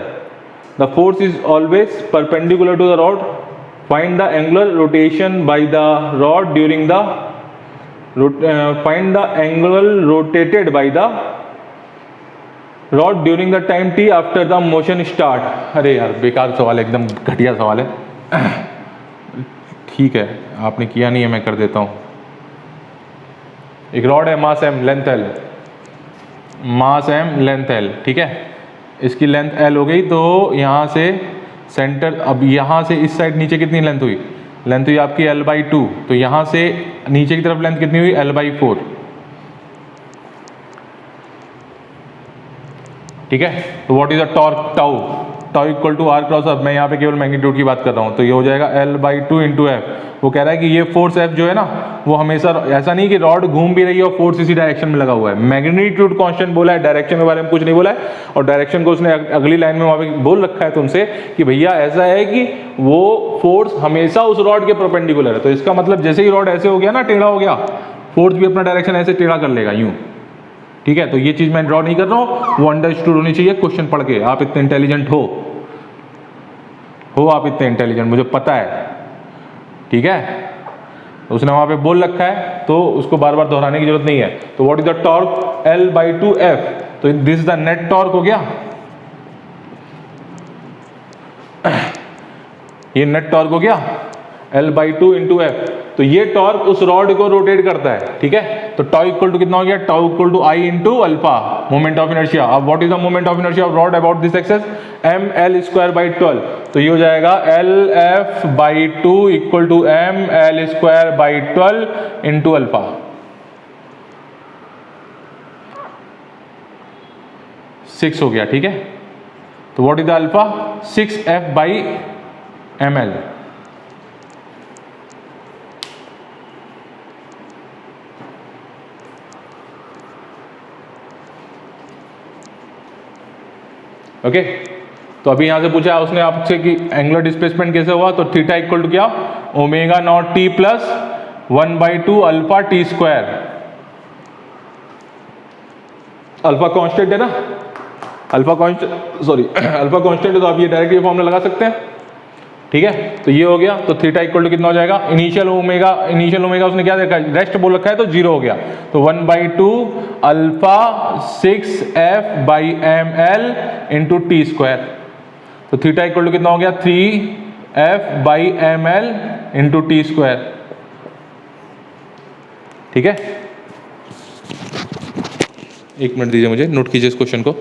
The force is always perpendicular to the rod. Find the angular rotation by the rod during the find the angle rotated by the rod during the time t after the motion start. अरे यार बेकार सवाल है, एकदम घटिया सवाल है। ठीक है, आपने किया नहीं है, मैं कर देता हूँ। एक रॉड है, मास m लेंथ l, मास m लेंथ l, ठीक है। इसकी लेंथ l हो गई, तो यहाँ से सेंटर, अब यहाँ से इस साइड नीचे कितनी लेंथ हुई, लेंथ हुई आपकी L/2, तो यहाँ से नीचे की तरफ लेंथ कितनी हुई L/4, ठीक है। तो what is the torque tau, tau equal to r cross f, मैं यहाँ पे केवल मैग्नीट्यूड की बात कर रहा हूँ, तो ये हो जाएगा L/2 इंटू एफ। वो कह रहा है कि ये फोर्स एफ जो है ना वो हमेशा, ऐसा नहीं कि रॉड घूम भी रही है और फोर्स इसी डायरेक्शन में लगा हुआ है, मैग्नीट्यूड कांस्टेंट बोला है, डायरेक्शन के बारे में कुछ नहीं बोला है। और डायरेक्शन को उसने अगली लाइन में वहाँ पे बोल रखा है तुमसे कि भैया ऐसा है कि वो फोर्स हमेशा उस रॉड के परपेंडिकुलर है। तो इसका मतलब जैसे ही रॉड ऐसे हो गया ना, टेढ़ा हो गया, फोर्स भी अपना डायरेक्शन ऐसे टेढ़ा कर लेगा यूं, ठीक है। तो ये चीज मैं ड्रॉ नहीं कर रहा हूं, वो अंडरस्टूड होनी चाहिए क्वेश्चन पढ़ के। आप इतने इंटेलिजेंट हो आप इतने इंटेलिजेंट, मुझे पता है, ठीक है। उसने वहां पे बोल रखा है तो उसको बार बार दोहराने की जरूरत नहीं है। तो what is the torque? L/2 F। तो this is the net torque हो गया, ये नेट टॉर्क हो गया L/2 इंटू एफ। तो ये टॉर्क उस रॉड को रोटेट करता है, ठीक है। तो टाउ इक्वल टू कितना हो गया? Tau equal to I into alpha, moment of inertia. अब what is the moment of inertia of rod about this axis? mL²/12। तो ये हो जाएगा LF/2 equal to mL²/12 into alpha. Six हो गया, ठीक है। तो what is the alpha? 6F/mL। Okay तो अभी यहां से पूछा उसने आपसे कि एंगुलर डिस्प्लेसमेंट कैसे हुआ, तो थीटा इक्वल टू क्या? Omega naught T plus 1/2 alpha T square. Alpha constant है ना, alpha constant, sorry alpha constant है, तो आप ये डायरेक्ट ये फॉर्मूला लगा सकते हैं, ठीक है। तो ये हो गया, तो थीटा इक्वल टू कितना हो जाएगा? इनिशियल ओमेगा उसने क्या देखा, रेस्ट बोल रखा है तो जीरो हो गया, तो 1/2 alpha 6F/mL into t square. तो थीटा इक्वल टू कितना हो गया? 3F/mL इंटू टी स्क्वायर, ठीक है। एक मिनट दीजिए मुझे, नोट कीजिए इस क्वेश्चन को।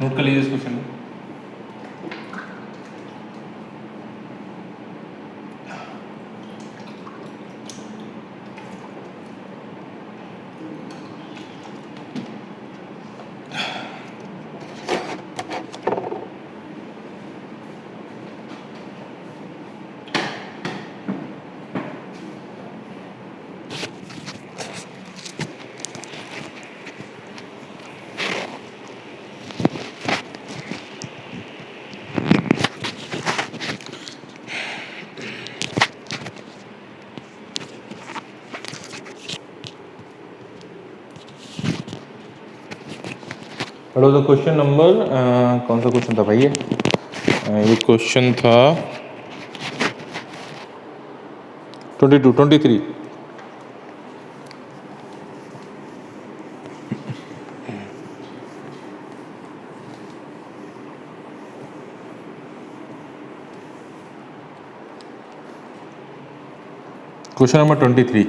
नोट कर लीजिए इस क्वेश्चन को। क्वेश्चन नंबर कौन सा क्वेश्चन था भाई ये क्वेश्चन था 23। Question number 23।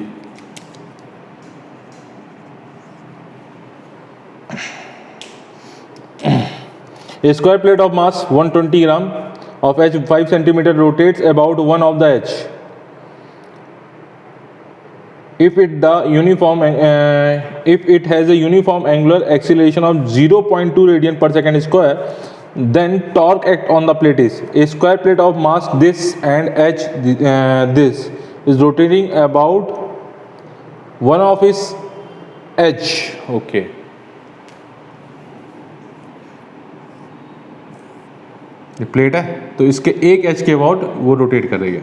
A square plate of mass 120 gram of h 5 centimeter rotates about one of the h. If it has a uniform angular acceleration of 0.2 radian per second square, then torque act on the plate is a square plate of mass this and h this is rotating about one of its h. Okay. ये plate है तो इसके एक H के about वो rotate कर रही है।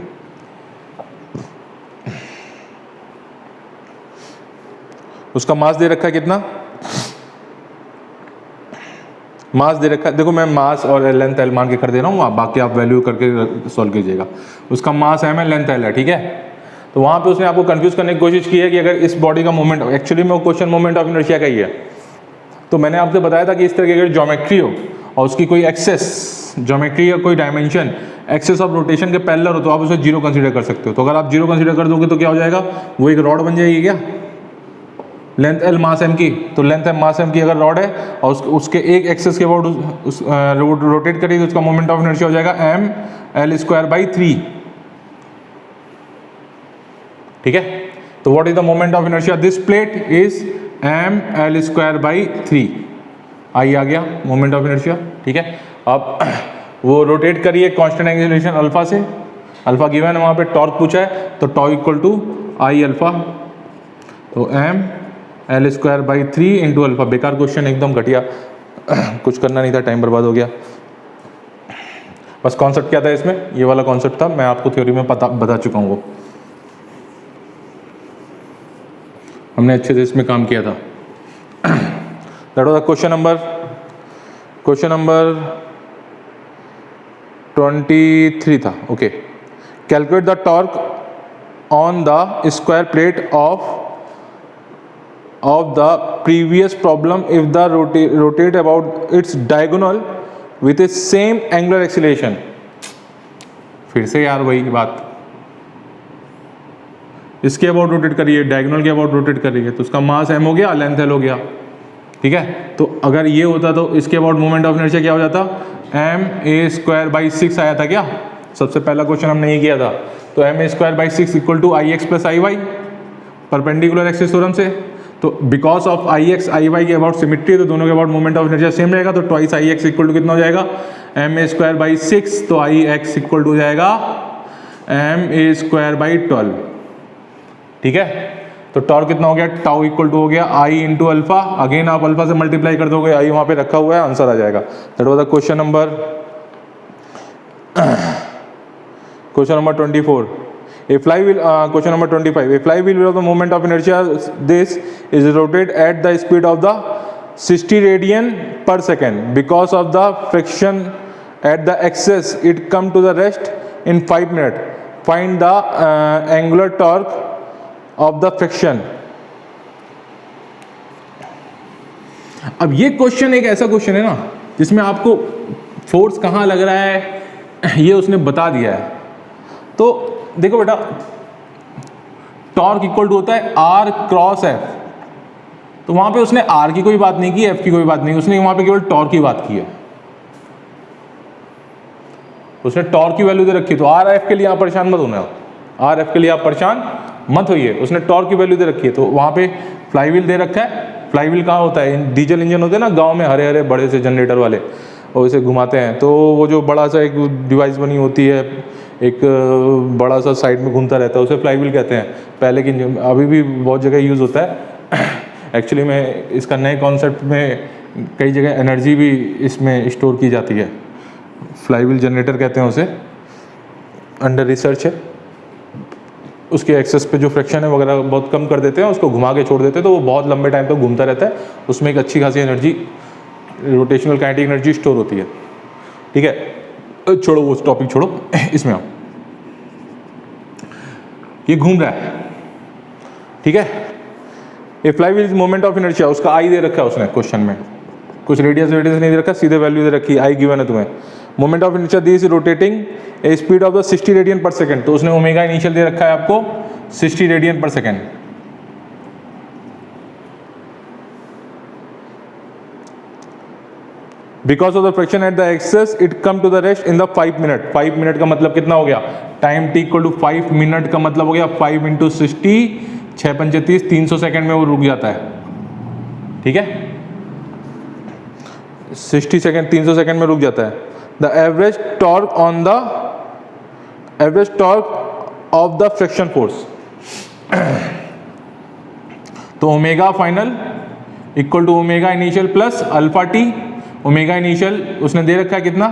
उसका मास दे रखा है कितना? मास दे रखा है, देखो मैं मास और लेंथ एल मान के कर दे रहा हूँ, बाकी आप वैल्यू करके सॉल्व कीजिएगा। उसका मास एम है, लेंथ एल है, ठीक है। तो वहाँ पे उसने आपको कंफ्यूज करने की कोशिश की है कि अगर इस बॉडी का मोमेंट, एक्चुअली में वो क्वेश्चन मोमेंट ऑफ इनर्शिया का ही है। तो मैंने आपसे बताया था कि इस तरह की अगर ज्योमेट्री हो और उसकी कोई एक्सेस ज्योमेट्री या कोई डायमेंशन एक्सेस ऑफ रोटेशन के पैरेलल हो तो आप उसे जीरो कंसीडर कर सकते हो। तो अगर आप जीरो कंसीडर कर दोगे तो क्या हो जाएगा, वो एक रॉड बन जाएगी क्या, लेंथ एल मास एम की। तो लेंथ एम मास एम की अगर रॉड है और उसके एक एक्सेस के अबाउट रोटेट करेगी तो उसका मोमेंट ऑफ इनर्शिया हो जाएगा एम एल स्क्वायर बाई 3। ठीक है, तो what is the moment of inertia this plate is m l square by 3। I आ गया मोमेंट ऑफ इनर्शिया। ठीक है, अब वो रोटेट करिए कांस्टेंट एक्सीलरेशन अल्फा से, अल्फा गिवन है वहाँ पे, टॉर्क पूछा है तो tau equal to I alpha, तो m l square by 3 into alpha. बेकार क्वेश्चन, एकदम घटिया, कुछ करना नहीं था, टाइम बर्बाद हो गया। बस कॉन्सेप्ट क्या था इसमें, ये वाला कॉन्सेप्ट था, मैं आपको थ्योरी में बता चुका हूँ, वो हमने अच्छे से इसमें काम किया था। That was the question number 23 था। Okay, calculate the torque on the square plate of the previous problem if the rotate about its diagonal with the same angular acceleration। फिर से यार वही बात, इसके अबाउट रोटेट करिए, डायगोनल के about rotate करिए, तो उसका मास m हो गया, लेंथ l हो गया। ठीक है, तो अगर ये होता तो इसके अबाउट मोमेंट ऑफ इनर्शिया क्या हो जाता, एम ए स्क्वायर बाई 6 आया था क्या, सबसे पहला क्वेश्चन हमने ये किया था। तो m a square by 6 equal to I x plus I y, perpendicular axis theorem से। तो because of I x I y के अबाउट सिमिट्री, तो दोनों के about moment of inertia same रहेगा, तो twice I x equal to कितना हो जाएगा, एम ए स्क्वायर बाई 6, तो आई एक्स इक्वल टू हो जाएगा एम ए स्क्वायर बाई 12। ठीक है, तो टॉर्क कितना हो गया, टाउ इक्वल टू हो गया आई इंटू अल्फा, अगेन आप अल्फा से मल्टीप्लाई कर दोगे, आई वहां पे रखा हुआ है, आंसर आ जाएगा। That was the question number 24। A flywheel, question number 25. A flywheel will have the moment of inertia. This is rotated at the speed of the 60 radian per second. Because of the friction at the axis, it come to the rest in 5 minutes. Find the angular torque of the friction. अब ये question एक ऐसा question है ना जिसमें आपको force कहाँ लग रहा है ये उसने बता दिया है। तो देखो बेटा, टॉर्क इक्वल टू होता है आर क्रॉस एफ, तो वहां पे उसने आर की कोई बात नहीं की, एफ की कोई बात नहीं, उसने वहां पे केवल टॉर्क की बात की है। उसने टॉर्क की वैल्यू दे रखी, तो आर एफ के लिए आप परेशान मत होना, आर एफ के लिए आप परेशान मत होइए, उसने टॉर्क की वैल्यू दे रखी है। तो वहां पे फ्लाईव्हील दे रखा है। फ्लाईव्हील कहाँ होता है, डीजल इंजन होते हैं ना गाँव में, हरे हरे बड़े से जनरेटर वाले, और इसे घुमाते हैं, तो वो जो बड़ा सा एक डिवाइस बनी होती है, एक बड़ा सा साइड में घूमता रहता है, उसे फ्लाईव्हील कहते हैं। पहले की, अभी भी बहुत जगह यूज़ होता है। एक्चुअली में इसका नए कॉन्सेप्ट में कई जगह एनर्जी भी इसमें स्टोर की जाती है, फ्लाईव्हील जनरेटर कहते हैं उसे, अंडर रिसर्च है। उसके एक्सेस पे जो फ्रिक्शन है वगैरह बहुत कम कर देते हैं, उसको घुमा के छोड़ देते हैं, तो वो बहुत लंबे टाइम तक घूमता रहता है, उसमें एक अच्छी खासी energy, rotational kinetic energy store होती है। ठीक है, छोड़ो वो टॉपिक छोड़ो, इसमें आओ। ये घूम रहा है, ठीक है, ए फ्लाईव्हील मोमेंट ऑफ इनर्शिया, उसका आई दे रखा है उसने क्वेश्चन में, कुछ रेडियस नहीं दे रखा, सीधे वैल्यू दे रखी, आई गिवन है तुम्हें। Moment of inertia this rotating A speed of the 60 radian per second, तो उसने ओमेगा इनिशियल दे रखा है आपको 60 radian per second. Because of the friction at the axes it come to the rest in the 5 minute. 5 minute का मतलब कितना हो गया, time t equal to 5 minute का मतलब हो गया 5 इंटू 60, 6 पंचे 30, 300 सेकेंड में वो रुक जाता है। ठीक है, 60 सेकेंड 300 सेकेंड में रुक जाता है। The average torque on the average torque of the friction force, तो omega final equal to omega initial plus alpha T. Omega initial उसने दे रखा है कितना,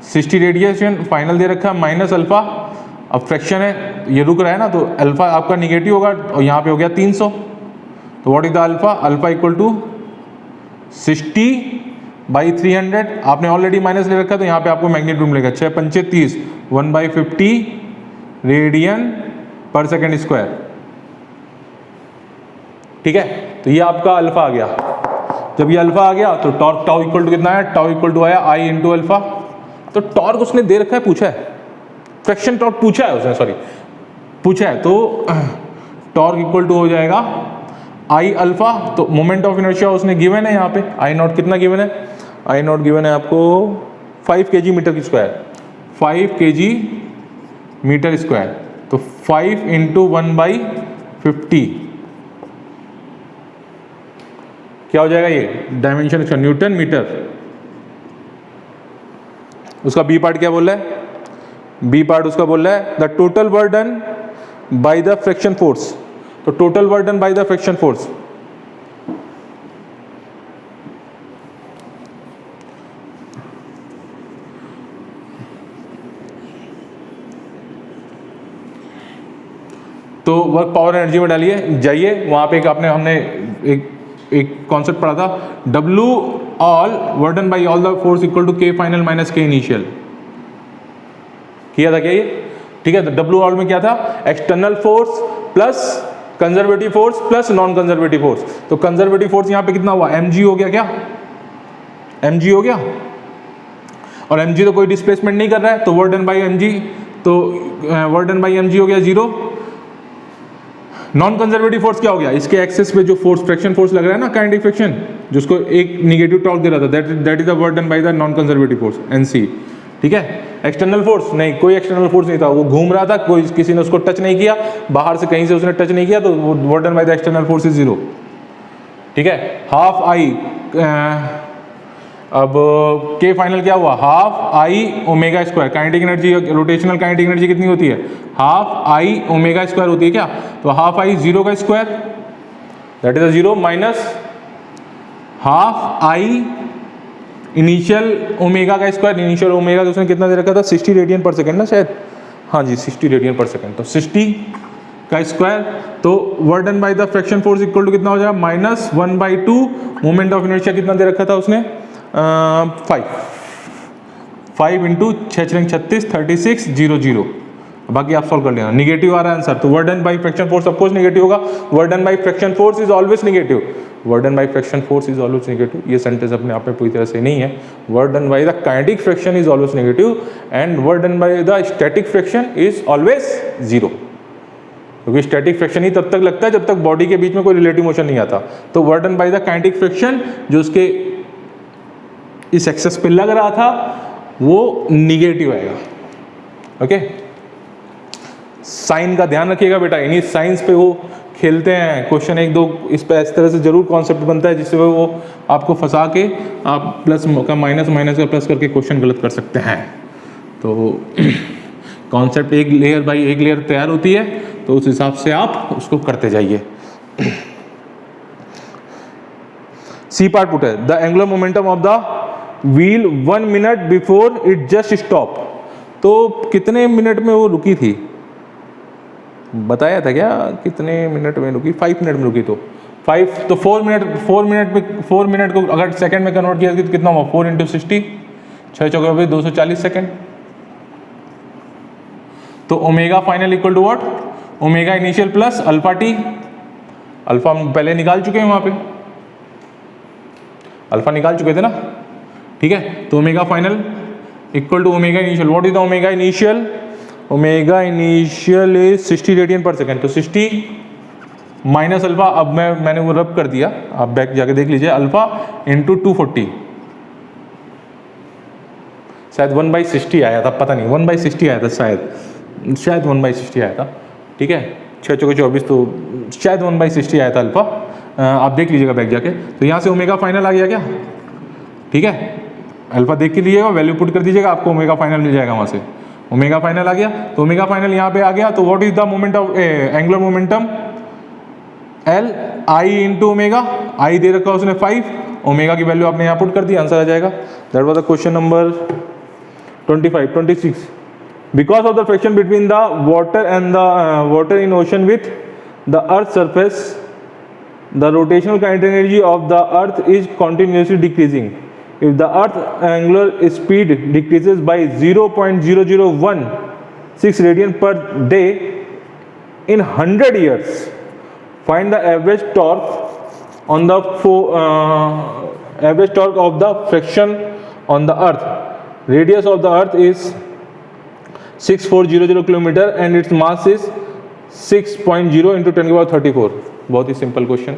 60 रेडियन, फाइनल दे रखा है माइनस अल्फा। अब फ्रैक्शन है, ये रुक रहा है ना, तो अल्फा आपका निगेटिव होगा, और यहाँ पे हो गया 300, तो what is the alpha, alpha equal to 60/300। आपने ऑलरेडी माइनस ले रखा है, तो यहाँ पे आपको मैग्नीट्यूड मिलेगा 6 पंचे 30, 1/50 रेडियन पर सेकेंड स्क्वायर। ठीक है, तो ये आपका अल्फा आ गया। जब ये अल्फा आ गया तो टॉर्क टाउ इक्वल टू कितना है, टाउ इक्वल टू आया आई इंटू अल्फा। तो टॉर्क उसने दे रखा है, पूछा है, फ्रैक्शन टॉर्क पूछा है उसने, सॉरी पूछा है, तो टॉर्क इक्वल टू हो जाएगा आई अल्फा। तो मोमेंट ऑफ इनर्शिया उसने गिवन है यहाँ पे, आई नॉट कितना गिवन है, आई नॉट गिवन है आपको 5 kg metre square, 5 kg metre square. तो 5 इंटू 1/50 क्या हो जाएगा, ये डायमेंशन इसका न्यूटन मीटर। उसका बी पार्ट क्या बोल रहा है, बी पार्ट उसका बोल रहा है the total work done by the friction force. तो total work done by the friction force, तो वर्क पावर एनर्जी में डालिए, जाइए वहां पे एक आपने हमने एक कॉन्सेप्ट पढ़ा था, W all work done by all the force equal to K final minus K initial, किया था क्या ये? ठीक है, तो W ऑल में क्या था, external force plus conservative force plus non conservative force. तो कंजर्वेटिव फोर्स यहाँ पे कितना हुआ, mg हो गया, क्या mg हो गया, और mg तो कोई डिस्प्लेसमेंट नहीं कर रहा है, तो वर्डन बाई mg, तो वर्डन बाई mg हो गया 0। नॉन कंजर्वेटिव फोर्स क्या हो गया, इसके एक्सेस पे जो फोर्स फ्रैक्शन फोर्स लग रहा है ना, काइनेटिक फ्रिक्शन, जिसको एक निगेटिव टॉर्क दे रहा था, that is the वर्डन by the non conservative force NC। ठीक है, एक्सटर्नल फोर्स नहीं, कोई एक्सटर्नल फोर्स नहीं था, वो घूम रहा था, कोई किसी ने उसको टच नहीं किया, बाहर से कहीं से उसने टच नहीं किया, तो work done by the external force is 0। ठीक है, हाफ आई, अब K फाइनल क्या हुआ, half I omega square, kinetic energy, rotational kinetic energy कितनी होती है, हाफ आई ओमेगा स्क्वायर होती है क्या, तो हाफ आई 0 का square that is a 0 minus half I initial omega का स्क्वायर, इनिशियल ओमेगा तो उसने कितना दे रखा था, 60 रेडियन पर सेकेंड ना शायद, हाँ जी 60 रेडियन पर सेकेंड, तो 60 का स्क्वायर। तो work done by the friction force equal to कितना हो जाएगा, -1/2 मोमेंट ऑफ इनर्शिया कितना दे रखा था उसने, 5 इंटू 6 36 36 0 0। बाकी आप सॉल्व कर लेना, निगेटिव आ रहा है आंसर, तो work done by friction force of course negative होगा, work done by friction force is always negative, work done by friction force is always negative. ये सेंटेंस अपने आप में पूरी तरह से नहीं है, work done by the kinetic friction is always negative and work done by the static friction is always 0, क्योंकि स्टैटिक फ्रिक्शन ही तब तक लगता है जब तक बॉडी के बीच में कोई रिलेटिव मोशन नहीं आता। तो work done by the kinetic friction जो उसके इस एक्सेस पे लग रहा था वो निगेटिव आएगा। ओके, साइन का ध्यान रखिएगा बेटा, इन्हीं साइंस पे वो खेलते हैं, क्वेश्चन 1 2 इस पे इस तरह से जरूर कॉन्सेप्ट बनता है जिससे वो आपको फंसा के आप प्लस का माइनस, माइनस का प्लस करके क्वेश्चन गलत कर सकते हैं। तो कॉन्सेप्ट एक लेयर बाई एक लेयर तैयार होती है, तो उस हिसाब से आप उसको करते जाइए। सी पार्ट पुट है, the angular momentum of the wheel 1 minute before it just stop. तो कितने मिनट में वो रुकी थी, बताया था क्या, कितने मिनट में रुकी, 5 मिनट में रुकी। तो 5 तो 4 मिनट को अगर सेकंड में कन्वर्ट किया तो कितना हुआ, 4 इंटू 60, 6 चौके 240 सेकंड। तो omega final equal to what, omega initial plus alpha t, alpha हम पहले निकाल चुके हैं, वहां पे अल्फा निकाल चुके थे ना। ठीक है, तो omega final equal to omega initial, what is the omega initial, omega initial is 60 radian per second, तो 60 माइनस अल्फा, अब मैंने वो रब कर दिया, आप बैक जाके देख लीजिए, अल्फा इंटू 240, शायद 1/60 आया था, पता नहीं 1/60 आया था, शायद 1/60 आया था। ठीक है, 6 चौके 24, तो शायद 1/60 आया था अल्फा, आप देख लीजिएगा बैक जाके। तो यहाँ से ओमेगा फाइनल आ गया क्या, ठीक है, अल्फा देख के लीजिएगा, वैल्यू पुट कर दीजिएगा, आपको ओमेगा फाइनल मिल जाएगा, वहाँ से ओमेगा फाइनल आ गया। तो ओमेगा फाइनल यहाँ पे आ गया, तो what is the moment of angular momentum, L I into omega, I दे रखा उसने 5, ओमेगा की वैल्यू आपने यहाँ पुट कर दी, आंसर आ जाएगा। That was the question number 26। Because of the friction between the water and the water in ocean with the earth surface, the rotational kinetic energy of the earth is continuously decreasing. If the earth angular speed decreases by 0.0016 radian per day, in 100 years, find the average torque on the average torque of the friction on the earth. Radius of the earth is 6400 kilometre and its mass is 6.0 into 10 की power 34. बहुत ही simple question,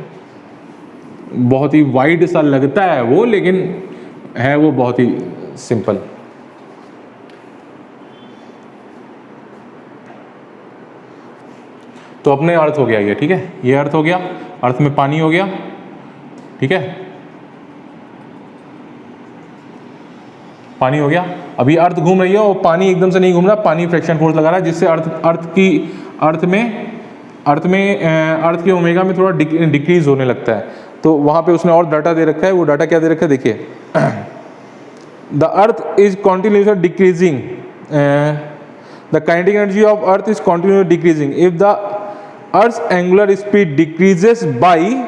बहुत ही wide सा लगता है वो, लेकिन है वो बहुत ही सिंपल. तो अपने अर्थ हो गया ये, ठीक है, ये अर्थ हो गया, अर्थ में पानी हो गया, ठीक है, पानी हो गया. अभी अर्थ घूम रही है और पानी एकदम से नहीं घूम रहा, पानी फ्रिक्शन फोर्स लगा रहा है, जिससे अर्थ के ओमेगा में थोड़ा डिक्रीज होने लगता है. तो वहां पे उसने और डाटा दे रखा है. वो डाटा क्या दे रखा है देखिए, the earth is continuously decreasing, the kinetic energy of earth is continuously decreasing if the earth angular speed decreases by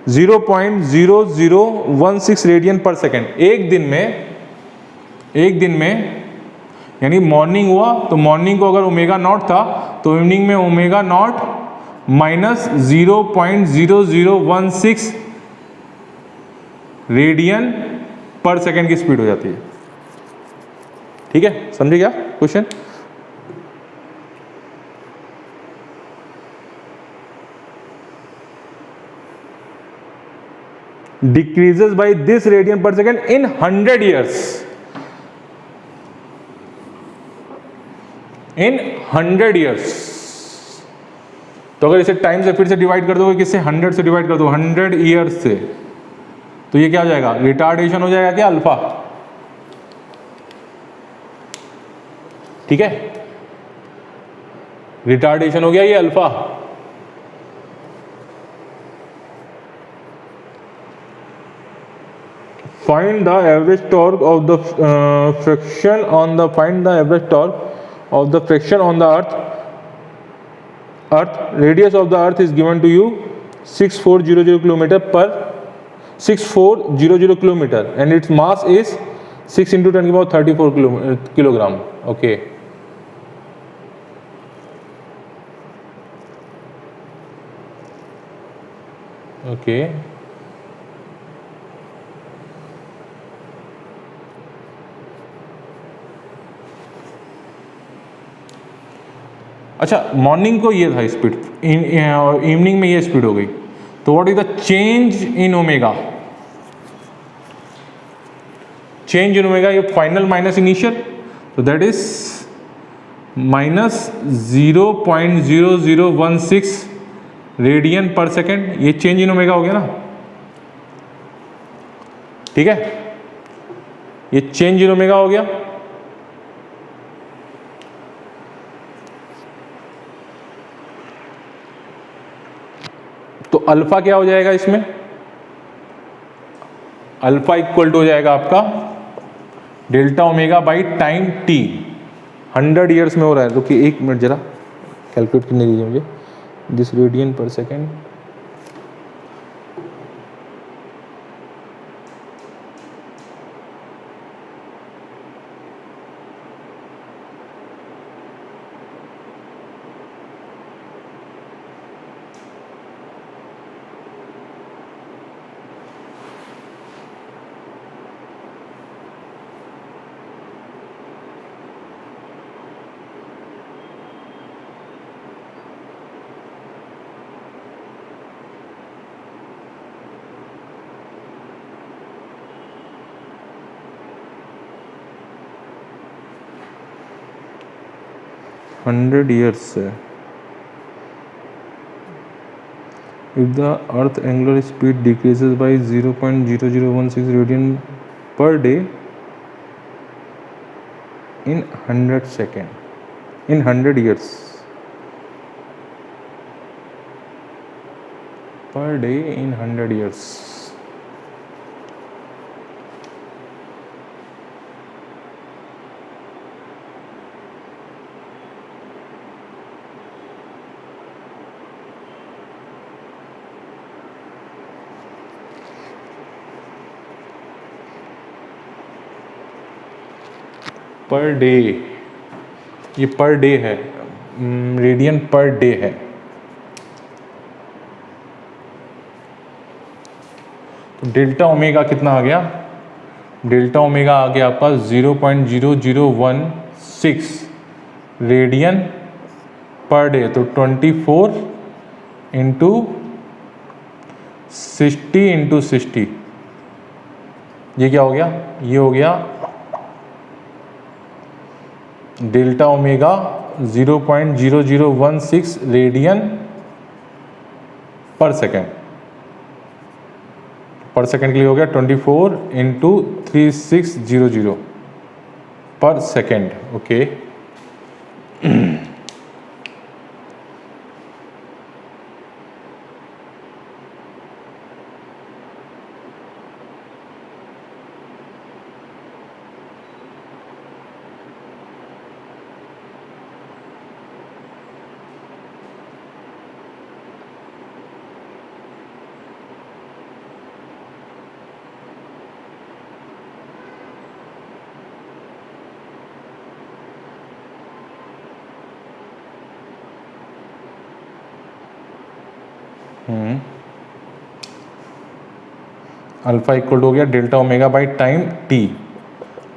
0.0016 radian per second. एक दिन में यानी मॉर्निंग हुआ तो मॉर्निंग को अगर ओमेगा नॉट था तो इवनिंग में omega naught minus 0.0016 radian per second की स्पीड हो जाती है. ठीक है, समझे क्या question? Decreases by this radian per second in 100 years. In 100 years. तो अगर इसे टाइम से फिर से डिवाइड कर दोगे, किससे? 100 से डिवाइड कर दो, 100 years से, तो ये क्या हो जाएगा? रिटार्डेशन हो जाएगा क्या? अल्फा. ठीक है, रिटार्डेशन हो गया ये alpha. Find the average torque of the friction on the earth. Radius of the earth is given to you 6400 kilometer and its mass is 6 into 10 की पावर 34 किलोग्राम. ओके, ओके, अच्छा, morning को ये था speed, evening में ये speed हो गई, तो what is the change in omega? Change in omega, ये फाइनल माइनस इनिशियल, तो that is minus 0.0016 radian per second. ये चेंज इन ओमेगा हो गया ना, ठीक है, ये चेंज इन ओमेगा हो गया. तो अल्फा क्या हो जाएगा इसमें? अल्फा इक्वल टू हो जाएगा आपका delta omega by time T. 100 years में हो रहा है, तो कि 1 मिनट जरा कैलकुलेट करने दीजिए मुझे. This radian per second, hundred years से. If the earth angular speed decreases by 0.0016 radian per day in 100 second, in 100 years, per day in 100 years. Per day, ये पर डे है, रेडियन पर डे है। तो delta omega कितना आ गया? Delta omega आ गया आपका 0.0016 radian per day. तो 24 into 60 into 60, ये क्या हो गया? ये हो गया delta omega 0.0016 radian per second. पर सेकेंड के लिए हो गया 24 इंटू 3600 पर सेकेंड। ओके, अल्फा इक्वल हो गया delta omega by time T.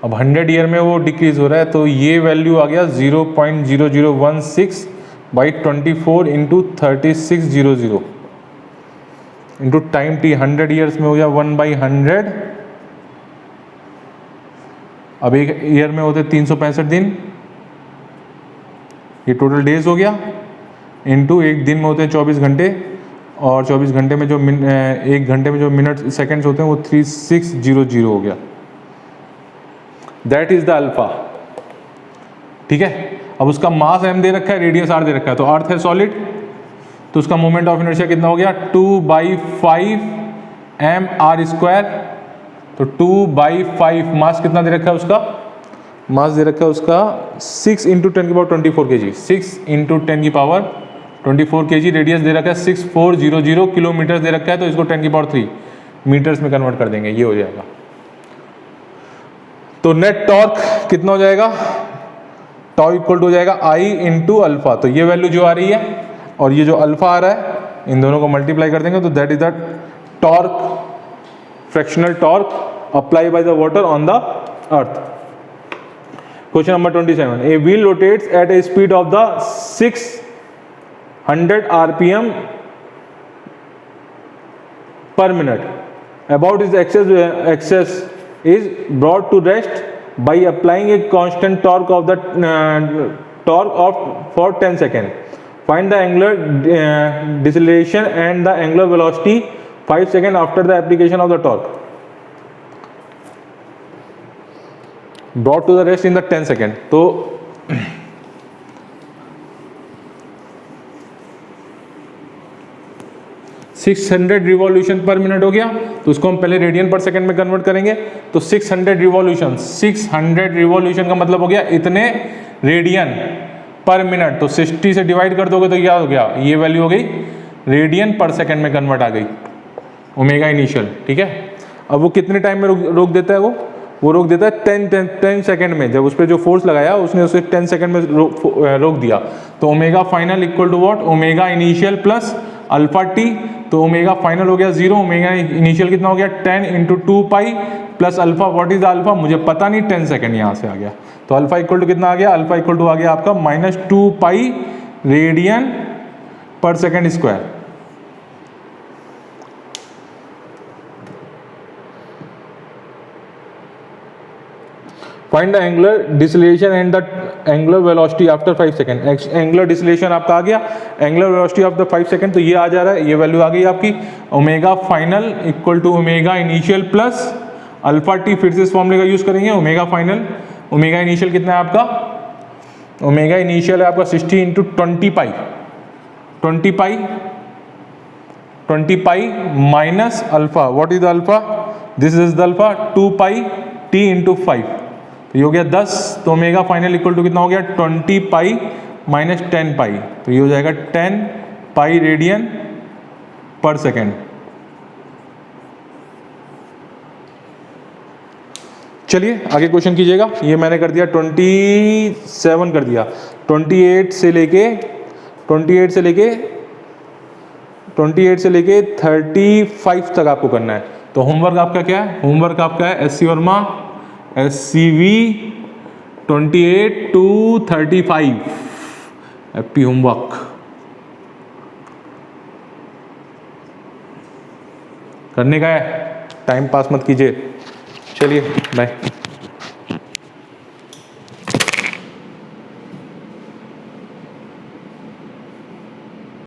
अब 100 ईयर में वो डिक्रीज हो रहा है, तो ये वैल्यू आ गया 0.0016 by 24 into 3600 into time T. 100 years में हो गया 1/100। अब एक ईयर में होते 365 दिन, ये टोटल डेज हो गया, इंटू एक दिन में होते हैं 24 घंटे, और 24 घंटे में जो एक घंटे में जो मिनट सेकंड्स होते हैं वो 3600 हो गया। That is the alpha. ठीक है, अब उसका मास m दे रखा है, रेडियस r दे रखा है। तो अर्थ है सॉलिड, तो उसका मोमेंट ऑफ इनर्शिया कितना हो गया? 2/5 mr²। तो 2/5 मास कितना दे रखा है उसका? मास दे रखा है उसका 6 into 10⁻24 kg। 6 into 10⁻24 kg। Radius दे रखा है 6400 किलोमीटर दे रखा है, तो इसको 10⁻3 मीटर्स में कन्वर्ट कर देंगे, ये हो जाएगा। तो नेट टॉर्क कितना हो जाएगा? टॉ इक्वल टू हो जाएगा आई इंटू अल्फा। तो ये वैल्यू जो आ रही है और ये जो अल्फा आ रहा है, इन दोनों को मल्टीप्लाई कर देंगे, तो that is the torque, fractional torque apply by the water on the earth. Question number 27, a wheel rotates at a speed of the 600 rpm per minute. About its axis is brought to rest by applying a constant torque of the for 10 seconds. Find the angular deceleration and the angular velocity 5 seconds after the application of the torque. Brought to the rest in the 10 seconds. तो 600 revolution पर minute हो गया, तो उसको हम पहले radian per second में convert करेंगे। तो 600 रिवॉल्यूशन, 600 रिवॉल्यूशन का मतलब हो गया इतने रेडियन पर मिनट। तो 60 से डिवाइड कर दोगे तो क्या हो गया? ये वैल्यू हो गई रेडियन पर सेकंड में कन्वर्ट आ गई, ओमेगा इनिशियल। ठीक है, अब वो कितने टाइम में रोक देता है? वो रोक देता है 10 सेकंड में। जब उस पर जो फोर्स लगाया उसने उसे 10 सेकंड में रोक दिया। तो omega final equal to what? Omega initial plus alpha t. तो ओमेगा फाइनल हो गया 0, ओमेगा इनिशियल कितना हो गया? 10 into 2 pi plus alpha. What is the alpha? मुझे पता नहीं, 10 सेकंड यहाँ से आ गया। तो अल्फा इक्वल टू कितना आ गया? अल्फा इक्वल टू आ गया आपका -2 pi radian per second square. Find the angular displacement and the angular velocity after 5 second. Angular displacement आपका आ गया, एंगुलर वेलोसिटी आफ्टर 5 सेकंड, तो ये आ जा रहा है, ये वैल्यू आ गई आपकी omega final equal to omega initial plus alpha t. फिर से इस फॉर्मूले का यूज करेंगे। ओमेगा फाइनल, ओमेगा इनिशियल कितना है आपका? ओमेगा इनिशियल है आपका 60 into 20 pi, 20 pi minus alpha. What is the alpha? This is the alpha 2 pi T into 5, तो ये हो गया 10। तो ओमेगा फाइनल इक्वल टू कितना हो गया? 20 पाई माइनस 10 पाई, तो ये हो जाएगा 10 पाई रेडियन पर सेकेंड। चलिए आगे क्वेश्चन कीजिएगा। ये मैंने कर दिया 27 कर दिया, 28 से लेके 35 तक आपको करना है। तो होमवर्क आपका क्या है? होमवर्क आपका है SC Verma SCV 28 to 35 happy homework करने का है, टाइम पास मत कीजिए। चलिए बाय।